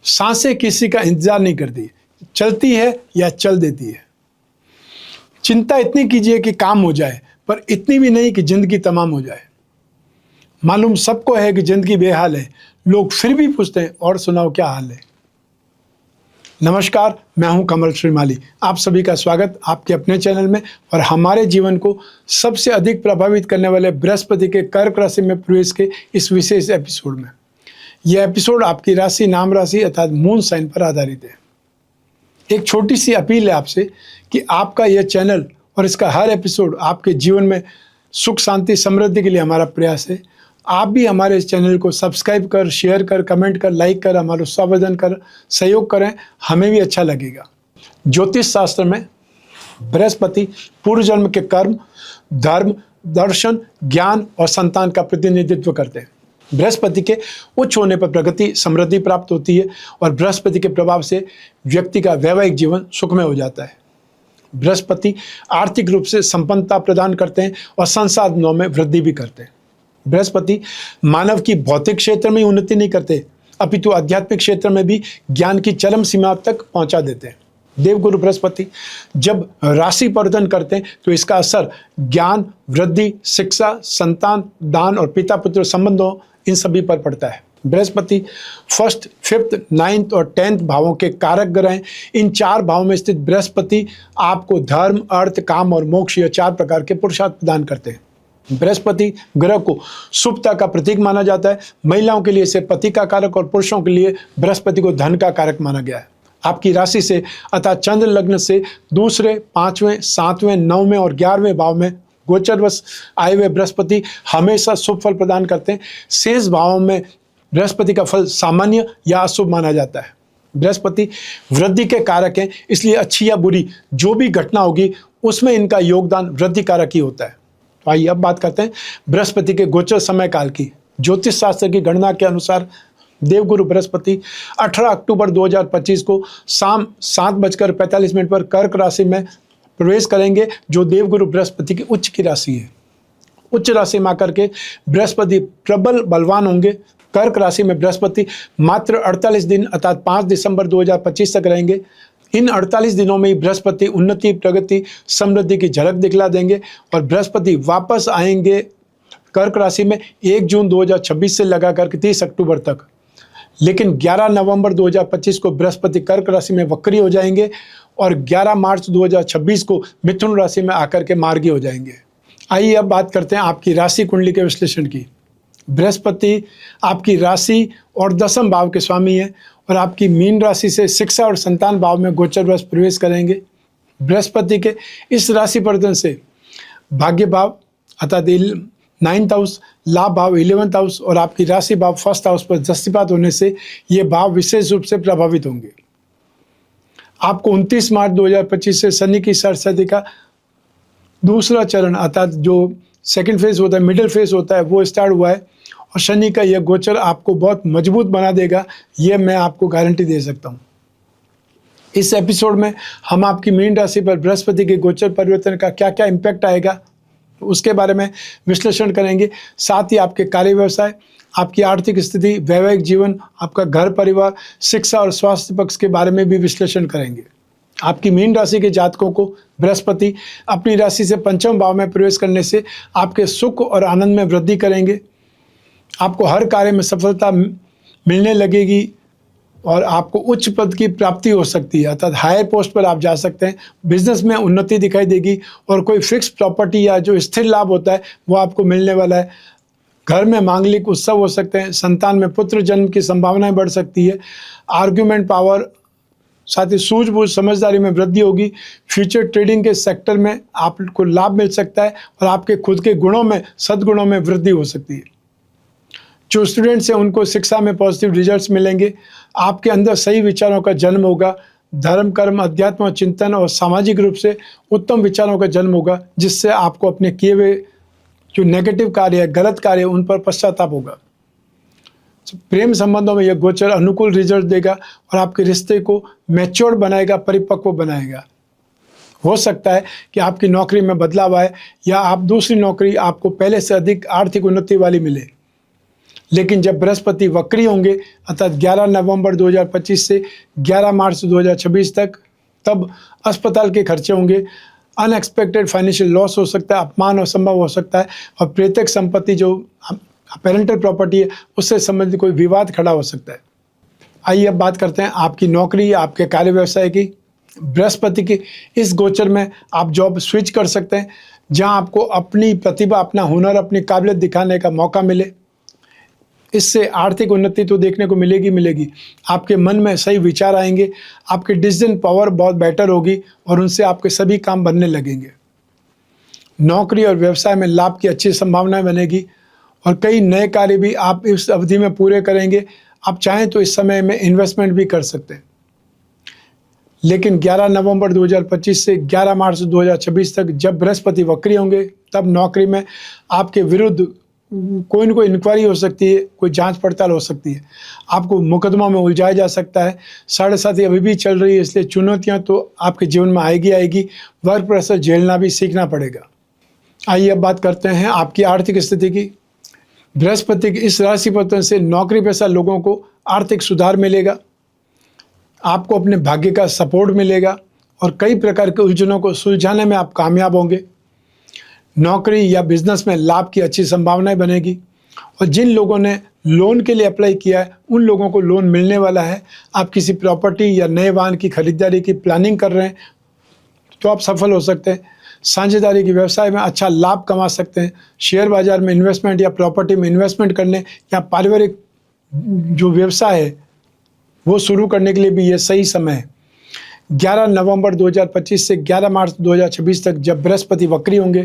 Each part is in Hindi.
सांसें किसी का इंतजार नहीं करती, चलती है या चल देती है। चिंता इतनी कीजिए कि काम हो जाए, पर इतनी भी नहीं कि जिंदगी तमाम हो जाए। मालूम सबको है कि जिंदगी बेहाल है, लोग फिर भी पूछते हैं और सुनाओ क्या हाल है। नमस्कार, मैं हूं कमल श्रीमाली। आप सभी का स्वागत आपके अपने चैनल में और हमारे जीवन को सबसे अधिक प्रभावित करने वाले बृहस्पति के कर्क राशि में प्रवेश के इस विशेष एपिसोड में। यह एपिसोड आपकी राशि, नाम राशि अर्थात मून साइन पर आधारित है। एक छोटी सी अपील है आपसे कि आपका यह चैनल और इसका हर एपिसोड आपके जीवन में सुख, शांति, समृद्धि के लिए हमारा प्रयास है। आप भी हमारे इस चैनल को सब्सक्राइब कर, शेयर कर, कमेंट कर, लाइक कर, हमारा स्वागत कर, सहयोग करें, हमें भी अच्छा लगेगा। ज्योतिष शास्त्र में बृहस्पति पूर्व जन्म के कर्म, धर्म, दर्शन, ज्ञान और संतान का प्रतिनिधित्व करते हैं। बृहस्पति के उच्च होने पर प्रगति, समृद्धि प्राप्त होती है और बृहस्पति के प्रभाव से व्यक्ति का वैवाहिक जीवन सुखमय हो जाता है। बृहस्पति आर्थिक रूप से संपन्नता प्रदान करते हैं और संसाधनों में वृद्धि भी करते हैं। बृहस्पति मानव की भौतिक क्षेत्र में उन्नति नहीं करते, अपितु आध्यात्मिक क्षेत्र में भी ज्ञान की चरम सीमा तक पहुंचा देते हैं। देवगुरु बृहस्पति जब राशि परिवर्तन करते हैं तो इसका असर ज्ञान, वृद्धि, शिक्षा, संतान, दान और पिता पुत्र संबंधों इन सभी पर पड़ता है। बृहस्पति फर्स्ट, फिफ्थ, नाइन्थ और 10th भावों के कारक ग्रह हैं। इन 4 भावों में स्थित बृहस्पति आपको धर्म, अर्थ, काम और मोक्ष, यह 4 प्रकार के पुरुषार्थ प्रदान करते हैं। बृहस्पति ग्रह को शुभता का प्रतीक माना जाता है। महिलाओं के लिए इसे पति का कारक और पुरुषों के लिए बृहस्पति को धन का कारक माना गया है। आपकी राशि से अर्थात चंद्र लग्न से दूसरे, 5वें, 7वें, 9वें और 11वें भाव में गोचरवश आए हुए बृहस्पति हमेशा शुभ फल प्रदान करते हैं। शेष भावों में बृहस्पति का फल सामान्य या अशुभ माना जाता है। बृहस्पति वृद्धि के कारक हैं, इसलिए अच्छी या बुरी जो भी घटना होगी उसमें इनका योगदान वृद्धि कारक ही होता है। तो आइए अब बात करते हैं बृहस्पति के गोचर समय काल की। ज्योतिष शास्त्र की गणना के अनुसार देवगुरु बृहस्पति 18 अक्टूबर 2025 को शाम 7:45 पर कर्क राशि में प्रवेश करेंगे, जो देवगुरु बृहस्पति की उच्च की राशि है। उच्च राशि में आकर के बृहस्पति प्रबल बलवान होंगे। कर्क राशि में बृहस्पति मात्र 48 दिन अर्थात 5 दिसंबर 2025 तक रहेंगे। इन 48 दिनों में ही बृहस्पति उन्नति, प्रगति, समृद्धि की झलक दिखला देंगे और बृहस्पति वापस आएंगे कर्क राशि में 1 जून 2026 से लगा करके 30 अक्टूबर तक। लेकिन 11 नवंबर 2025 को बृहस्पति कर्क राशि में वक्री हो जाएंगे और 11 मार्च 2026 को मिथुन राशि में आकर के मार्गी हो जाएंगे। आइए अब बात करते हैं आपकी राशि कुंडली के विश्लेषण की। बृहस्पति आपकी राशि और 10th भाव के स्वामी है और आपकी मीन राशि से शिक्षा और संतान भाव में गोचरवश प्रवेश करेंगे। बृहस्पति के इस राशि परिवर्तन से भाग्य भाव अर्थात 9th हाउस, लाभ भाव 11th हाउस और आपकी राशि भाव 1st हाउस पर दृष्टिपात होने से ये भाव विशेष रूप से प्रभावित होंगे। आपको 29 मार्च 2025 से शनि की सरस्वती का दूसरा चरण अर्थात जो सेकंड फेज होता है, मिडिल फेज होता है, वो स्टार्ट हुआ है और शनि का यह गोचर आपको बहुत मजबूत बना देगा, ये मैं आपको गारंटी दे सकता हूँ। इस एपिसोड में हम आपकी मीन राशि पर बृहस्पति के गोचर परिवर्तन का क्या क्या इम्पैक्ट आएगा उसके बारे में विश्लेषण करेंगे। साथ ही आपके कार्य व्यवसाय, आपकी आर्थिक स्थिति, वैवाहिक जीवन, आपका घर परिवार, शिक्षा और स्वास्थ्य पक्ष के बारे में भी विश्लेषण करेंगे। आपकी मीन राशि के जातकों को बृहस्पति अपनी राशि से 5वें भाव में प्रवेश करने से आपके सुख और आनंद में वृद्धि करेंगे। आपको हर कार्य में सफलता मिलने लगेगी और आपको उच्च पद की प्राप्ति हो सकती है अर्थात हायर पोस्ट पर आप जा सकते हैं। बिजनेस में उन्नति दिखाई देगी और कोई फिक्स प्रॉपर्टी या जो स्थिर लाभ होता है वो आपको मिलने वाला है। घर में मांगलिक उत्सव हो सकते हैं। संतान में पुत्र जन्म की संभावनाएं बढ़ सकती है। आर्ग्यूमेंट पावर, साथ ही सूझबूझ, समझदारी में वृद्धि होगी। फ्यूचर ट्रेडिंग के सेक्टर में आपको लाभ मिल सकता है और आपके खुद के गुणों में, सद्गुणों में वृद्धि हो सकती है। जो स्टूडेंट्स हैं उनको शिक्षा में पॉजिटिव रिजल्ट्स मिलेंगे। आपके अंदर सही विचारों का जन्म होगा। धर्म, कर्म, अध्यात्म, चिंतन और सामाजिक रूप से उत्तम विचारों का जन्म होगा, जिससे आपको अपने किए हुए जो नेगेटिव कार्य है, गलत कार्य है, उन पर पश्चाताप होगा। प्रेम संबंधों में यह गोचर अनुकूल रिजल्ट देगा और आपके रिश्ते को मैच्योर बनाएगा, परिपक्व बनाएगा। हो सकता है कि आपकी नौकरी में बदलाव आए या आप दूसरी नौकरी आपको पहले से अधिक आर्थिक उन्नति वाली मिले। लेकिन जब बृहस्पति वक्री होंगे अर्थात 11 नवंबर 2025 से 11 मार्च 2026 तक, तब अस्पताल के खर्चे होंगे, अनएक्सपेक्टेड फाइनेंशियल लॉस हो सकता है, अपमान असंभव हो सकता है, और प्रेतक संपत्ति जो पेरेंटल प्रॉपर्टी है उससे संबंधित कोई विवाद खड़ा हो सकता है। आइए अब बात करते हैं आपकी नौकरी, आपके कार्य व्यवसाय की। बृहस्पति के इस गोचर में आप जॉब स्विच कर सकते हैं, जहां आपको अपनी प्रतिभा, अपना हुनर, अपनी काबिलियत दिखाने का मौका मिले। इससे आर्थिक उन्नति तो देखने को मिलेगी। आपके मन में सही विचार आएंगे, आपकी डिसीजन पावर बहुत बेटर होगी और उनसे आपके सभी काम बनने लगेंगे। नौकरी और व्यवसाय में लाभ की अच्छी संभावनाएं बनेगी और कई नए कार्य भी आप इस अवधि में पूरे करेंगे। आप चाहें तो इस समय में इन्वेस्टमेंट भी कर सकते हैं। लेकिन 11 नवंबर 2025 से 11 मार्च 2026 तक जब बृहस्पति वक्री होंगे, तब नौकरी में आपके विरुद्ध कोई न कोई इंक्वायरी हो सकती है, कोई जांच पड़ताल हो सकती है, आपको मुकदमा में उलझाया जा सकता है। 7.5 अभी भी चल रही है, इसलिए चुनौतियां तो आपके जीवन में आएगी। वर्क प्रेशर झेलना भी सीखना पड़ेगा। आइए अब बात करते हैं आपकी आर्थिक स्थिति की। बृहस्पति की इस राशि परिवर्तन से नौकरी पेशा लोगों को आर्थिक सुधार मिलेगा, आपको अपने भाग्य का सपोर्ट मिलेगा और कई प्रकार के उलझनों को सुलझाने में आप कामयाब होंगे। नौकरी या बिजनेस में लाभ की अच्छी संभावनाएं बनेगी और जिन लोगों ने लोन के लिए अप्लाई किया है उन लोगों को लोन मिलने वाला है। आप किसी प्रॉपर्टी या नए वाहन की खरीदारी की प्लानिंग कर रहे हैं तो आप सफल हो सकते हैं। साझेदारी के व्यवसाय में अच्छा लाभ कमा सकते हैं। शेयर बाजार में इन्वेस्टमेंट या प्रॉपर्टी में इन्वेस्टमेंट करने या पारिवारिक जो व्यवसाय है वो शुरू करने के लिए भी ये सही समय है। 11 नवंबर 2025 से 11 मार्च 2026 तक जब बृहस्पति वक्री होंगे,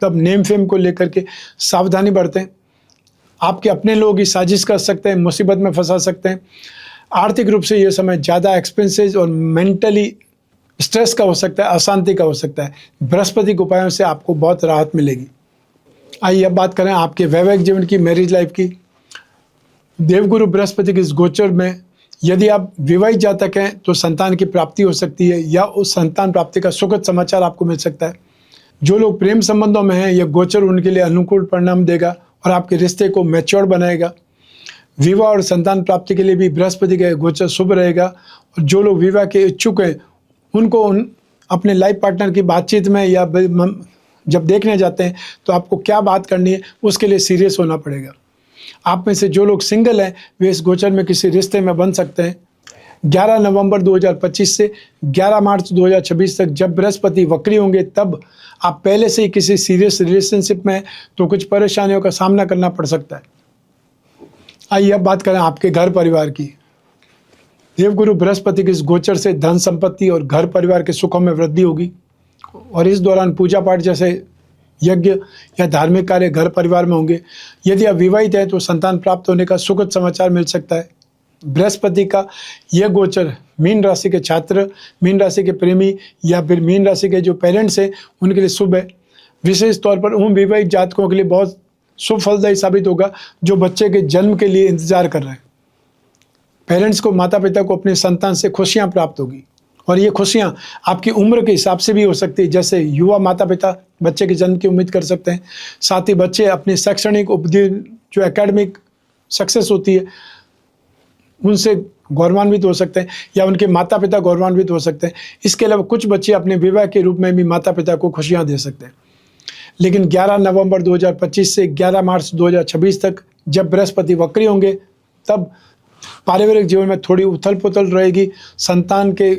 तब नेम फेम को लेकर के सावधानी बरतें। आपके अपने लोग ही साजिश कर सकते हैं, मुसीबत में फंसा सकते हैं। आर्थिक रूप से ये समय ज़्यादा एक्सपेंसेस और मेंटली स्ट्रेस का हो सकता है, अशांति का हो सकता है। बृहस्पति के उपायों से आपको बहुत राहत मिलेगी। आइए अब बात करें आपके वैवाहिक जीवन की, मैरिज लाइफ की। देवगुरु बृहस्पति के इस गोचर में यदि आप विवाहित जातक हैं तो संतान की प्राप्ति हो सकती है या उस संतान प्राप्ति का सुखद समाचार आपको मिल सकता है। जो लोग प्रेम संबंधों में हैं, यह गोचर उनके लिए अनुकूल परिणाम देगा और आपके रिश्ते को मैच्योर बनाएगा। विवाह और संतान प्राप्ति के लिए भी बृहस्पति का गोचर शुभ रहेगा और जो लोग विवाह के इच्छुक हैं उनको अपने लाइफ पार्टनर की बातचीत में या जब देखने जाते हैं तो आपको क्या बात करनी है उसके लिए सीरियस होना पड़ेगा। आप में से जो लोग सिंगल हैं वे इस गोचर में किसी रिश्ते में बन सकते हैं। 11 नवंबर 2025 से 11 मार्च 2026 तक जब बृहस्पति वक्री होंगे, तब आप पहले से ही किसी सीरियस रिलेशनशिप में हैं तो कुछ परेशानियों का सामना करना पड़ सकता है। आइए अब बात करें आपके घर परिवार की। देवगुरु बृहस्पति के इस गोचर से धन संपत्ति और घर परिवार के सुखों में वृद्धि होगी और इस दौरान पूजा पाठ जैसे यज्ञ या धार्मिक कार्य घर परिवार में होंगे। यदि आप विवाहित हैं तो संतान प्राप्त होने का सुखद समाचार मिल सकता है। बृहस्पति का यह गोचर मीन राशि के छात्र, मीन राशि के प्रेमी या फिर मीन राशि के जो पेरेंट्स हैं उनके लिए शुभ है। विशेष तौर पर उन विवाहित जातकों के लिए बहुत शुभ फलदायी साबित होगा जो बच्चे के जन्म के लिए इंतजार कर रहे हैं। पेरेंट्स को, माता पिता को अपने संतान से खुशियां प्राप्त होगी और ये खुशियां आपकी उम्र के हिसाब से भी हो सकती है। जैसे युवा माता पिता बच्चे के जन्म की उम्मीद कर सकते हैं, साथ ही बच्चे अपनी शैक्षणिक उपलब्धि जो एकेडमिक सक्सेस होती है उनसे गौरवान्वित हो सकते हैं या उनके माता पिता गौरवान्वित हो सकते हैं। इसके अलावा कुछ बच्चे अपने विवाह के रूप में भी माता पिता को खुशियां दे सकते हैं। लेकिन 11 नवंबर 2025 से 11 मार्च 2026 तक जब बृहस्पति वक्री होंगे, तब पारिवारिक जीवन में थोड़ी उथल पुथल रहेगी। संतान के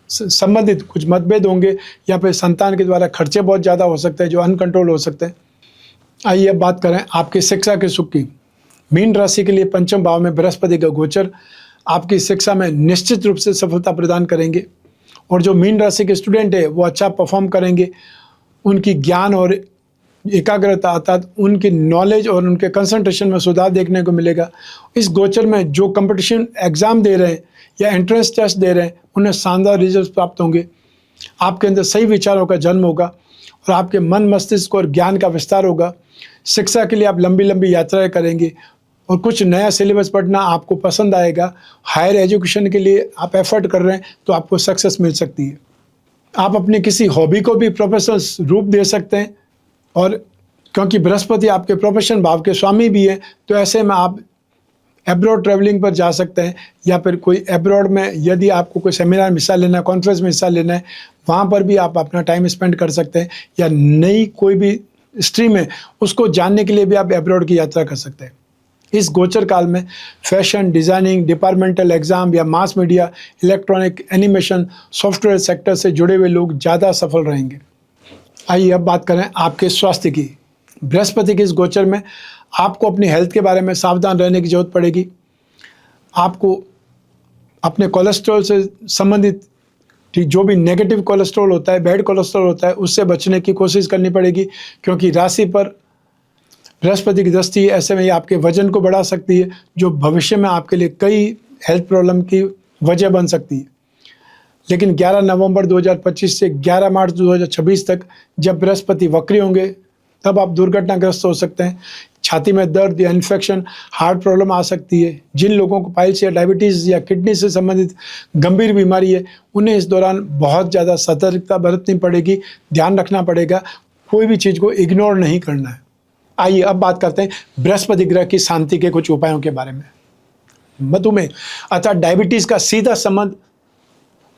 संबंधित कुछ मतभेद होंगे या फिर संतान के द्वारा खर्चे बहुत ज़्यादा हो सकते हैं जो अनकंट्रोल हो सकते हैं। आइए अब बात करें आपकी शिक्षा के सुख की। मीन राशि के लिए पंचम भाव में बृहस्पति का गोचर आपकी शिक्षा में निश्चित रूप से सफलता प्रदान करेंगे और जो मीन राशि के स्टूडेंट है वो अच्छा परफॉर्म करेंगे। उनकी ज्ञान और एकाग्रता अर्थात उनकी नॉलेज और उनके कंसंट्रेशन में सुधार देखने को मिलेगा। इस गोचर में जो कंपटीशन एग्ज़ाम दे रहे हैं या एंट्रेंस टेस्ट दे रहे हैं उन्हें शानदार रिजल्ट प्राप्त होंगे। आपके अंदर सही विचारों का जन्म होगा और आपके मन, मस्तिष्क और ज्ञान का विस्तार होगा। शिक्षा के लिए आप लंबी लंबी यात्राएं करेंगे और कुछ नया सिलेबस पढ़ना आपको पसंद आएगा। हायर एजुकेशन के लिए आप एफर्ट कर रहे हैं तो आपको सक्सेस मिल सकती है। आप अपने किसी हॉबी को भी प्रोफेशनल रूप दे सकते हैं और क्योंकि बृहस्पति आपके प्रोफेशन भाव के स्वामी भी है, तो ऐसे में आप एब्रॉड ट्रैवलिंग पर जा सकते हैं, या फिर कोई एब्रॉड में यदि आपको कोई सेमिनार में हिस्सा लेना है, कॉन्फ्रेंस में हिस्सा लेना है, वहाँ पर भी आप अपना टाइम स्पेंड कर सकते हैं। या नई कोई भी स्ट्रीम है उसको जानने के लिए भी आप एब्रॉड की यात्रा कर सकते हैं। इस गोचर काल में फैशन, डिज़ाइनिंग, डिपार्टमेंटल एग्ज़ाम या mass media, electronic, animation, software sector से जुड़े हुए लोग ज़्यादा सफल रहेंगे। आइए अब बात करें आपके स्वास्थ्य की। बृहस्पति के इस गोचर में आपको अपनी हेल्थ के बारे में सावधान रहने की जरूरत पड़ेगी। आपको अपने कोलेस्ट्रॉल से संबंधित जो भी नेगेटिव कोलेस्ट्रॉल होता है, बैड कोलेस्ट्रॉल होता है, उससे बचने की कोशिश करनी पड़ेगी, क्योंकि राशि पर बृहस्पति की दृष्टि ऐसे में ये आपके वजन को बढ़ा सकती है, जो भविष्य में आपके लिए कई हेल्थ प्रॉब्लम की वजह बन सकती है। लेकिन 11 नवंबर 2025 से 11 मार्च 2026 तक जब बृहस्पति वक्री होंगे तब आप दुर्घटनाग्रस्त हो सकते हैं। छाती में दर्द या इन्फेक्शन, हार्ट प्रॉब्लम आ सकती है। जिन लोगों को पाइल्स या डायबिटीज़ या किडनी से संबंधित गंभीर बीमारी है, उन्हें इस दौरान बहुत ज़्यादा सतर्कता बरतनी पड़ेगी, ध्यान रखना पड़ेगा, कोई भी चीज़ को इग्नोर नहीं करना है। आइए अब बात करते हैं बृहस्पति ग्रह की शांति के कुछ उपायों के बारे में। मधुमेह अर्थात डायबिटीज़ का सीधा संबंध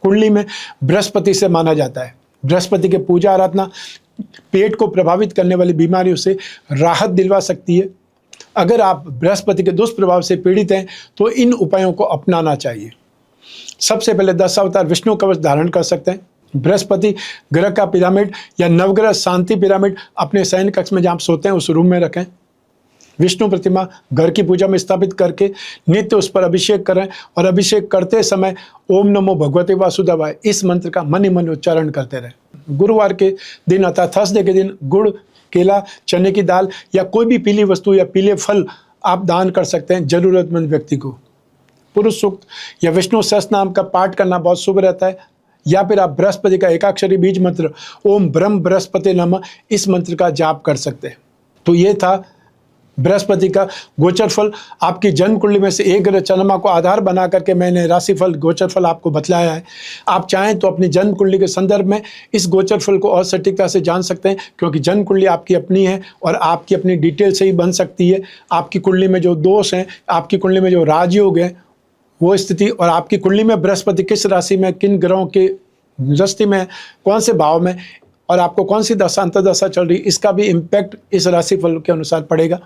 कुंडली में बृहस्पति से माना जाता है। बृहस्पति के पूजा आराधना पेट को प्रभावित करने वाली बीमारियों से राहत दिलवा सकती है। अगर आप बृहस्पति के दुष्प्रभाव से पीड़ित हैं तो इन उपायों को अपनाना चाहिए। सबसे पहले 10 अवतार विष्णु कवच धारण कर सकते हैं। बृहस्पति ग्रह का पिरामिड या नवग्रह शांति पिरामिड अपने शयन कक्ष में जहाँ आप सोते हैं उस रूम में रखें। विष्णु प्रतिमा घर की पूजा में स्थापित करके नित्य उस पर अभिषेक करें, और अभिषेक करते समय ओम नमो भगवते वासुदेवाय इस मंत्र का मन ही मन उच्चारण करते रहें। गुरुवार के दिन अर्थात थर्सडे के दिन गुड़, केला, चने की दाल या कोई भी पीली वस्तु या पीले फल आप दान कर सकते हैं जरूरतमंद व्यक्ति को। पुरुष सूक्त या विष्णु सहस्त्र नाम का पाठ करना बहुत शुभ रहता है, या फिर आप बृहस्पति का एकाक्षरी बीज मंत्र ओम ब्रह्म बृहस्पति नमः इस मंत्र का जाप कर सकते हैं। तो ये था बृहस्पति का गोचर फल। आपकी जन्म कुंडली में से एक ग्रह चंद्रमा को आधार बना करके मैंने राशिफल गोचर फल आपको बतलाया है। आप चाहें तो अपनी जन्म कुंडली के संदर्भ में इस गोचर फल को और सटीकता से जान सकते हैं, क्योंकि जन्म कुंडली आपकी अपनी है और आपकी अपनी डिटेल से ही बन सकती है। आपकी कुंडली में जो दोष हैं, आपकी कुंडली में जो राजयोग है वो स्थिति, और आपकी कुंडली में बृहस्पति किस राशि में, किन ग्रहों की दृष्टि में, कौन से भाव में, और आपको कौन सी दशा अंतर्दशा चल रही, इसका भी इम्पैक्ट इस राशिफल के अनुसार पड़ेगा।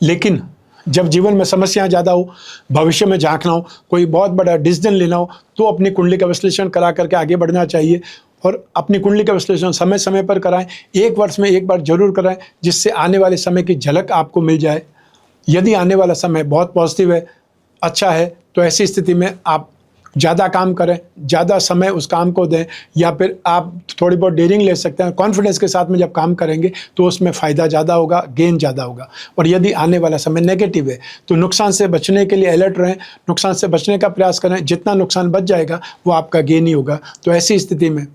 लेकिन जब जीवन में समस्याएं ज़्यादा हो, भविष्य में झांकना हो, कोई बहुत बड़ा डिसीजन लेना हो, तो अपनी कुंडली का विश्लेषण करा करके आगे बढ़ना चाहिए। और अपनी कुंडली का विश्लेषण समय समय पर कराएं, 1 वर्ष में 1 बार जरूर कराएं, जिससे आने वाले समय की झलक आपको मिल जाए। यदि आने वाला समय बहुत पॉजिटिव है, अच्छा है, तो ऐसी स्थिति में आप ज़्यादा काम करें, ज़्यादा समय उस काम को दें, या फिर आप थोड़ी बहुत डेयरिंग ले सकते हैं। कॉन्फिडेंस के साथ में जब काम करेंगे तो उसमें फ़ायदा ज़्यादा होगा, गेन ज़्यादा होगा। और यदि आने वाला समय नेगेटिव है तो नुकसान से बचने के लिए अलर्ट रहें, नुकसान से बचने का प्रयास करें। जितना नुकसान बच जाएगा वो आपका गेन ही होगा। तो ऐसी स्थिति में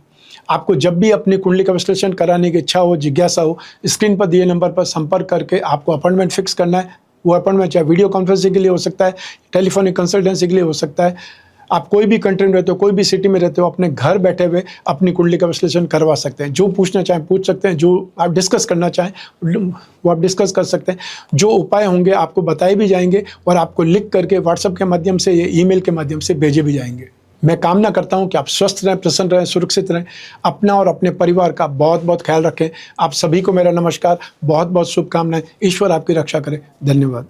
आपको जब भी अपनी कुंडली का विश्लेषण कराने की इच्छा हो, जिज्ञासा हो, स्क्रीन पर दिए नंबर पर संपर्क करके आपको अपॉइंटमेंट फिक्स करना है। वो अपॉइंटमेंट चाहे वीडियो कॉन्फ्रेंसिंग के लिए हो सकता है, टेलीफोनिक कंसल्टेंसी के लिए हो सकता है। आप कोई भी कंट्री में रहते हो, कोई भी सिटी में रहते हो, अपने घर बैठे हुए अपनी कुंडली का विश्लेषण करवा सकते हैं। जो पूछना चाहें पूछ सकते हैं, जो आप डिस्कस करना चाहें वो आप डिस्कस कर सकते हैं। जो उपाय होंगे आपको बताए भी जाएंगे और आपको लिख करके व्हाट्सएप के माध्यम से या ईमेल के माध्यम से भेजे भी जाएंगे। मैं कामना करता हूं कि आप स्वस्थ रहें, प्रसन्न रहें, सुरक्षित रहें, अपना और अपने परिवार का बहुत बहुत ख्याल रखें। आप सभी को मेरा नमस्कार, बहुत बहुत शुभकामनाएं। ईश्वर आपकी रक्षा करे। धन्यवाद।